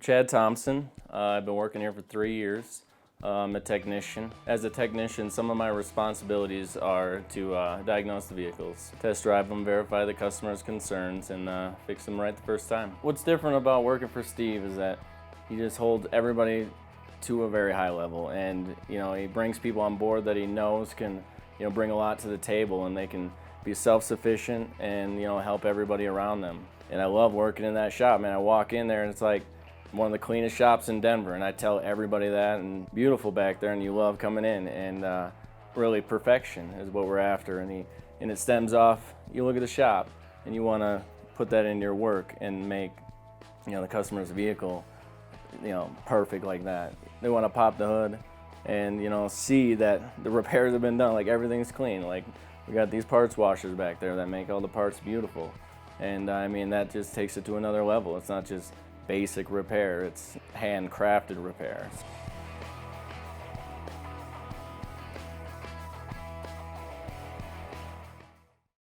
Chad Thompson. I've been working here for 3 years. I'm a technician. As a technician, some of my responsibilities are to diagnose the vehicles, test drive them, verify the customer's concerns, and fix them right the first time. What's different about working for Steve is that he just holds everybody to a very high level, and he brings people on board that he knows can bring a lot to the table, and they can be self-sufficient and help everybody around them. And I love working in that shop, man. I walk in there and it's like one of the cleanest shops in Denver, and I tell everybody that. And beautiful back there, and you love coming in, and really perfection is what we're after. And it stems off, you look at the shop and you want to put that into your work and make the customer's vehicle perfect like that. They want to pop the hood and see that the repairs have been done, like everything's clean. Like we got these parts washers back there that make all the parts beautiful. And I mean, that just takes it to another level. It's not just basic repair, it's handcrafted repairs.